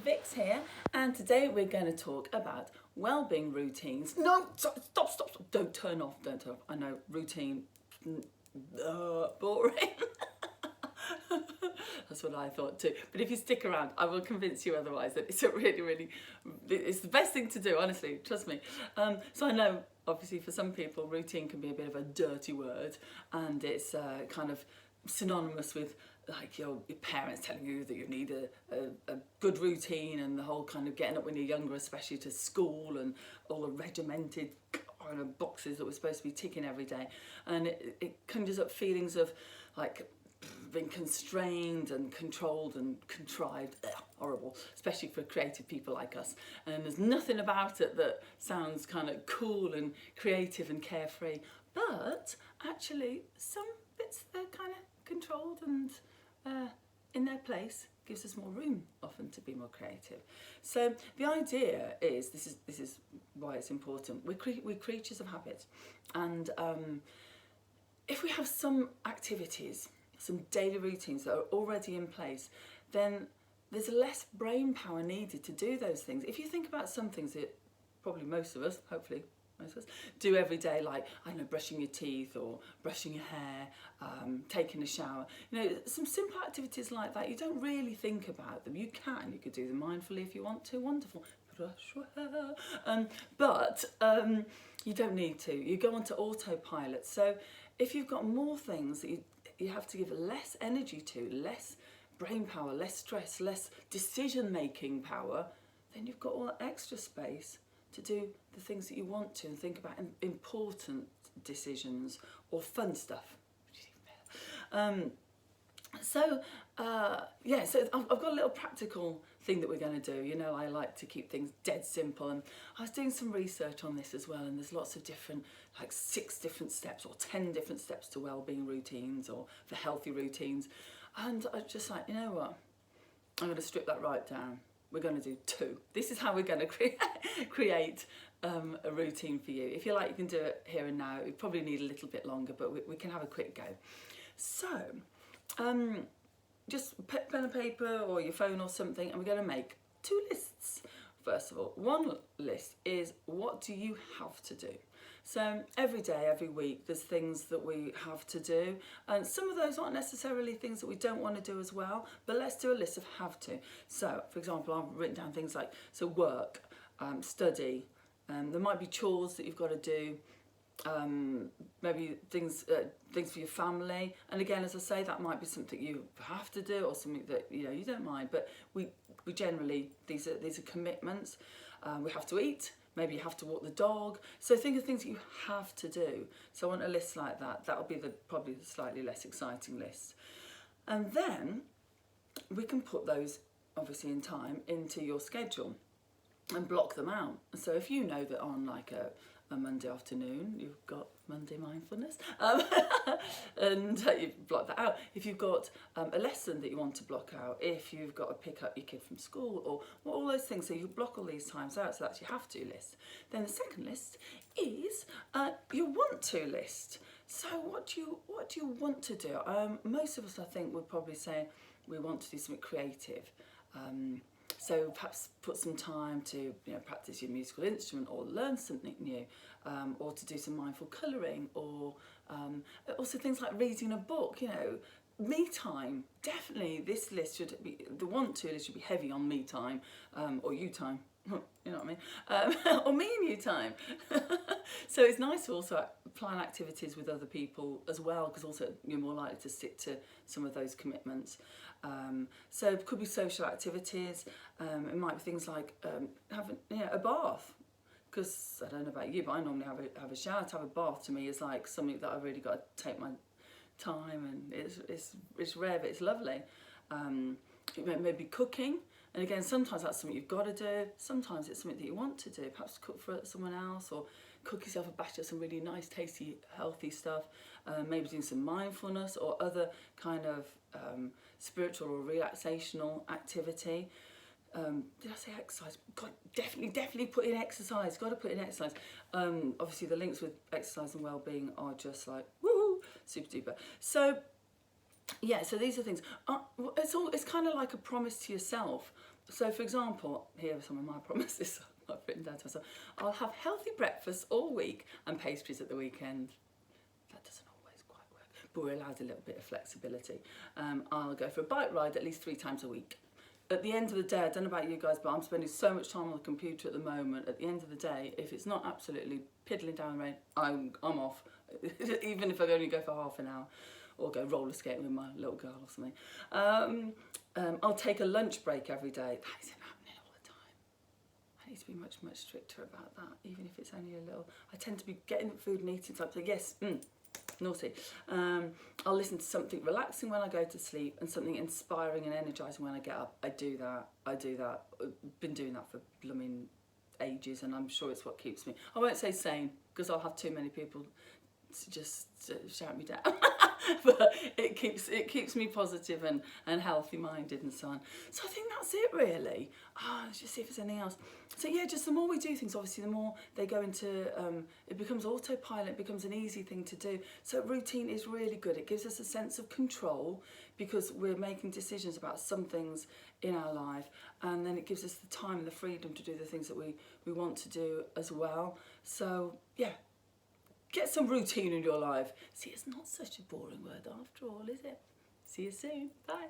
ViX here, and today we're going to talk about well-being routines. No, stop, don't turn off, I know, routine, boring. That's what I thought too. But if you stick around, I will convince you otherwise that it's it's the best thing to do, honestly, trust me. So I know, obviously, for some people, routine can be a bit of a dirty word, and it's kind of synonymous with like your parents telling you that you need a good routine, and the whole kind of getting up when you're younger, especially to school, and all the regimented kind of boxes that we're supposed to be ticking every day. And it conjures up feelings of like being constrained and controlled and contrived. Horrible, especially for creative people like us. And there's nothing about it that sounds kind of cool and creative and carefree, but actually some bits that are kind of controlled and in their place gives us more room often to be more creative. So the idea is, this is why it's important, we're creatures of habit, and if we have some activities, some daily routines that are already in place, then there's less brain power needed to do those things. If you think about some things that probably most of us, hopefully most of us, do every day, like, I don't know, brushing your teeth or brushing your hair, taking a shower, you know, some simple activities like that, you don't really think about them. You could do them mindfully if you want to, wonderful, brush your hair, but you don't need to. You go onto autopilot. So if you've got more things that you have to give less energy to, less brain power, less stress, less decision-making power, then you've got all that extra space to do the things that you want to and think about important decisions or fun stuff. So I've got a little practical thing that we're going to do. You know, I like to keep things dead simple, and I was doing some research on this as well, and there's lots of different, like 6 different steps or 10 different steps to well-being routines or for healthy routines, and I was just like, you know what, I'm going to strip that right down. We're going to do 2. This is how we're going to create a routine for you. If you like, you can do it here and now. You probably need a little bit longer, but we can have a quick go. So just pen and paper or your phone or something, and we're going to make 2 lists. First of all, one list is, what do you have to do? So every day, every week, there's things that we have to do, and some of those aren't necessarily things that we don't want to do as well, but let's do a list of have to. So for example, I've written down things like, so work, study, there might be chores that you've got to do, maybe things for your family, and again, as I say, that might be something you have to do or something that you don't mind, but we generally, these are commitments. We have to eat, maybe you have to walk the dog, so think of things that you have to do. So I want a list like that. That'll be probably the slightly less exciting list, and then we can put those obviously in time into your schedule and block them out. So if you know that on like a Monday afternoon you've got Monday mindfulness, and you block that out. If you've got a lesson that you want to block out, if you've got to pick up your kid from school, or all those things, so you block all these times out, so that's your have to list. Then the second list is your want to list. So what do you want to do? Most of us, I think, would probably say we want to do something creative. So perhaps put some time to practice your musical instrument or learn something new, or to do some mindful colouring, or also things like reading a book. Me time, definitely. This list should be, the want to list should be heavy on me time, or you time. You know what I mean? Or me and you time. So it's nice to also plan activities with other people as well, because also you're more likely to stick to some of those commitments. So it could be social activities. It might be things like having a bath, because I don't know about you, but I normally have a shower. To have a bath to me is like something that I've really got to take my time, and it's rare, but it's lovely. Maybe cooking. And again, sometimes that's something you've got to do. Sometimes it's something that you want to do. Perhaps cook for someone else, or cook yourself a batch of some really nice, tasty, healthy stuff. Maybe doing some mindfulness or other kind of spiritual or relaxational activity. Did I say exercise? God, definitely put in exercise. Got to put in exercise. Obviously, the links with exercise and well-being are just like, woo, super duper. So yeah, so these are things. It's kind of like a promise to yourself So for example, here are some of my promises I've written down to myself. I'll have healthy breakfast all week and pastries at the weekend. That doesn't always quite work, but we're allowed a little bit of flexibility. I'll go for a bike ride at least 3 times a week. At the end of the day, I don't know about you guys, but I'm spending so much time on the computer at the moment. At the end of the day, if it's not absolutely piddling down the rain, I'm off. Even if I only go for half an hour, or go roller skating with my little girl or something. I'll take a lunch break every day. That isn't happening all the time. I need to be much, much stricter about that, even if it's only a little. I tend to be getting food and eating something. Yes, naughty. I'll listen to something relaxing when I go to sleep and something inspiring and energising when I get up. I do that. I've been doing that for blooming ages, and I'm sure it's what keeps me. I won't say sane, because I'll have too many people to just shout me down. But it keeps me positive and healthy minded and so on. So I think that's it really. Let's just see if there's anything else. So yeah, just the more we do things, obviously the more they go into, it becomes autopilot, it becomes an easy thing to do. So routine is really good. It gives us a sense of control because we're making decisions about some things in our life, and then it gives us the time and the freedom to do the things that we want to do as well. So yeah, get some routine in your life. See, it's not such a boring word after all, is it? See you soon. Bye.